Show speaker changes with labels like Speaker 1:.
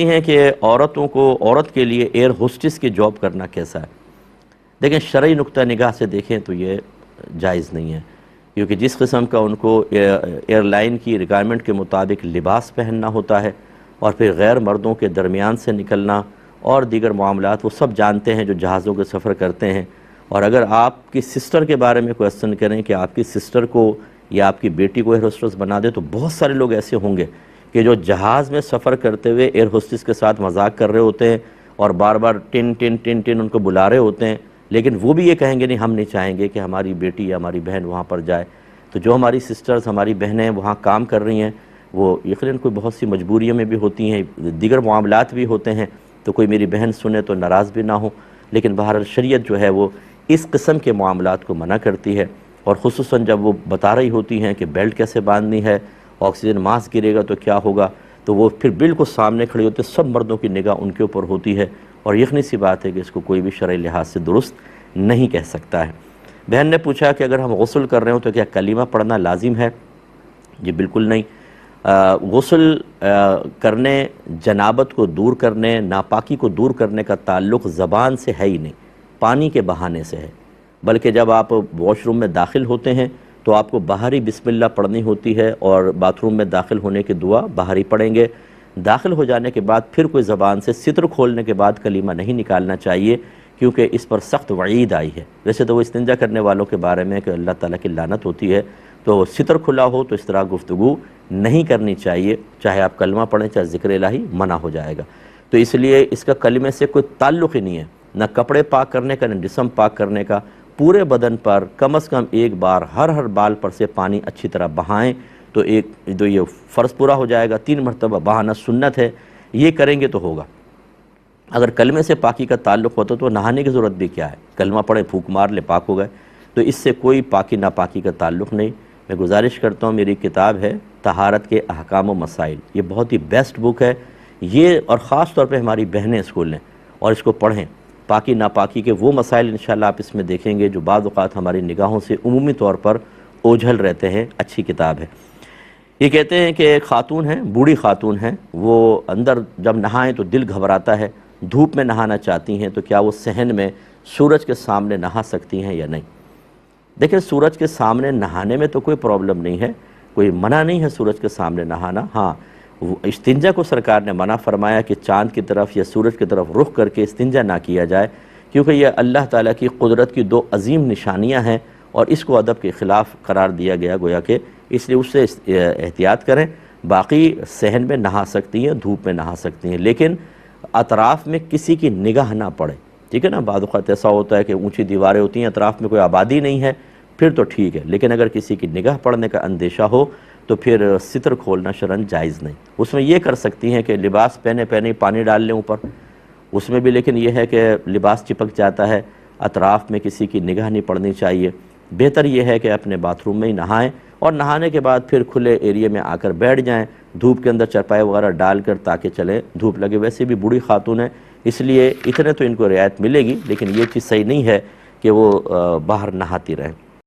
Speaker 1: ہیں کہ عورت کے لیے ایئر ہوسٹس کی جاب کرنا کیسا ہے۔ دیکھیں شرعی نقطہ نگاہ سے دیکھیں تو یہ جائز نہیں ہے، کیونکہ جس قسم کا ان کو ایئر لائن کی ریکوائرمنٹ کے مطابق لباس پہننا ہوتا ہے اور پھر غیر مردوں کے درمیان سے نکلنا اور دیگر معاملات وہ سب جانتے ہیں جو جہازوں کے سفر کرتے ہیں۔ اور اگر آپ کی سسٹر کے بارے میں کوئسچن کریں کہ آپ کی سسٹر کو یا آپ کی بیٹی کو ایئر ہوسٹس بنا دے، تو بہت سارے لوگ ایسے ہوں گے کہ جو جہاز میں سفر کرتے ہوئے ایئر ہوسٹس کے ساتھ مذاق کر رہے ہوتے ہیں اور بار بار ٹن ٹن ٹن ٹن ان کو بلا رہے ہوتے ہیں، لیکن وہ بھی یہ کہیں گے نہیں ہم نہیں چاہیں گے کہ ہماری بیٹی یا ہماری بہن وہاں پر جائے۔ تو جو ہماری سسٹرز ہماری بہنیں وہاں کام کر رہی ہیں وہ یقیناً کوئی بہت سی مجبوریوں میں بھی ہوتی ہیں، دیگر معاملات بھی ہوتے ہیں، تو کوئی میری بہن سنے تو ناراض بھی نہ ہو، لیکن بہرحال شریعت جو ہے وہ اس قسم کے معاملات کو منع کرتی ہے، اور خصوصاً جب وہ بتا رہی ہوتی ہیں کہ بیلٹ کیسے باندھنی ہے، آکسیجن ماسک گرے گا تو کیا ہوگا، تو وہ پھر بالکل سامنے کھڑے ہوتے سب مردوں کی نگاہ ان کے اوپر ہوتی ہے، اور یقینی سی بات ہے کہ اس کو کوئی بھی شرعی لحاظ سے درست نہیں کہہ سکتا ہے۔ بہن نے پوچھا کہ اگر ہم غسل کر رہے ہوں تو کیا کلمہ پڑھنا لازم ہے؟ جی بالکل نہیں۔ غسل کرنے، جنابت کو دور کرنے، ناپاکی کو دور کرنے کا تعلق زبان سے ہے ہی نہیں، پانی کے بہانے سے ہے، بلکہ جب آپ واش روم میں داخل ہوتے ہیں تو آپ کو باہری بسم اللہ پڑھنی ہوتی ہے، اور باتھ روم میں داخل ہونے کی دعا باہری پڑھیں گے۔ داخل ہو جانے کے بعد پھر کوئی زبان سے ستر کھولنے کے بعد کلمہ نہیں نکالنا چاہیے، کیونکہ اس پر سخت وعید آئی ہے۔ ویسے تو وہ استنجا کرنے والوں کے بارے میں کہ اللہ تعالیٰ کی لعنت ہوتی ہے، تو ستر کھلا ہو تو اس طرح گفتگو نہیں کرنی چاہیے، چاہے آپ کلمہ پڑھیں چاہے ذکر الہی، منع ہو جائے گا۔ تو اس لیے اس کا کلمے سے کوئی تعلق ہی نہیں ہے، نہ کپڑے پاک کرنے کا نہ جسم پاک کرنے کا۔ پورے بدن پر کم از کم ایک بار ہر بال پر سے پانی اچھی طرح بہائیں تو یہ فرض پورا ہو جائے گا۔ 3 مرتبہ بہانا سنت ہے، یہ کریں گے تو ہوگا۔ اگر کلمے سے پاکی کا تعلق ہوتا تو نہانے کی ضرورت بھی کیا ہے، کلمہ پڑھے پھونک مار لے پاک ہو گئے، تو اس سے کوئی پاکی ناپاکی کا تعلق نہیں۔ میں گزارش کرتا ہوں، میری کتاب ہے طہارت کے احکام و مسائل، یہ بہت ہی بیسٹ بک ہے، یہ اور خاص طور پہ ہماری بہنیں اس کو لیں اور اس کو پڑھیں۔ پاکی ناپاکی کے وہ مسائل انشاءاللہ آپ اس میں دیکھیں گے جو بعض اوقات ہماری نگاہوں سے عمومی طور پر اوجھل رہتے ہیں۔ اچھی کتاب ہے۔ یہ کہتے ہیں کہ ایک خاتون ہیں، بوڑھی خاتون ہیں، وہ اندر جب نہائیں تو دل گھبراتا ہے، دھوپ میں نہانا چاہتی ہیں، تو کیا وہ صحن میں سورج کے سامنے نہا سکتی ہیں یا نہیں؟ دیکھیں سورج کے سامنے نہانے میں تو کوئی پرابلم نہیں ہے، کوئی منع نہیں ہے سورج کے سامنے نہانا۔ ہاں استنجا کو سرکار نے منع فرمایا کہ چاند کی طرف یا سورج کی طرف رخ کر کے استنجا نہ کیا جائے، کیونکہ یہ اللہ تعالیٰ کی قدرت کی 2 عظیم نشانیاں ہیں، اور اس کو ادب کے خلاف قرار دیا گیا گویا کہ، اس لیے اس سے احتیاط کریں۔ باقی صحن میں نہا سکتی ہیں، دھوپ میں نہا سکتی ہیں، لیکن اطراف میں کسی کی نگاہ نہ پڑے، ٹھیک ہے نا۔ بعض اوقات ایسا ہوتا ہے کہ اونچی دیواریں ہوتی ہیں، اطراف میں کوئی آبادی نہیں ہے، پھر تو ٹھیک ہے، لیکن اگر کسی کی نگاہ پڑنے کا اندیشہ ہو تو پھر ستر کھولنا شرعاً جائز نہیں۔ اس میں یہ کر سکتی ہیں کہ لباس پہنے ہی پانی ڈال لیں اوپر، اس میں بھی لیکن یہ ہے کہ لباس چپک جاتا ہے، اطراف میں کسی کی نگاہ نہیں پڑنی چاہیے۔ بہتر یہ ہے کہ اپنے باتھ روم میں ہی نہائیں، اور نہانے کے بعد پھر کھلے ایریے میں آ کر بیٹھ جائیں، دھوپ کے اندر چرپائے وغیرہ ڈال کر، تاکہ چلیں دھوپ لگے۔ ویسے بھی بوڑھی خاتون ہے، اس لیے اتنے تو ان کو رعایت ملے گی، لیکن یہ چیز صحیح نہیں ہے کہ وہ باہر نہاتی رہیں۔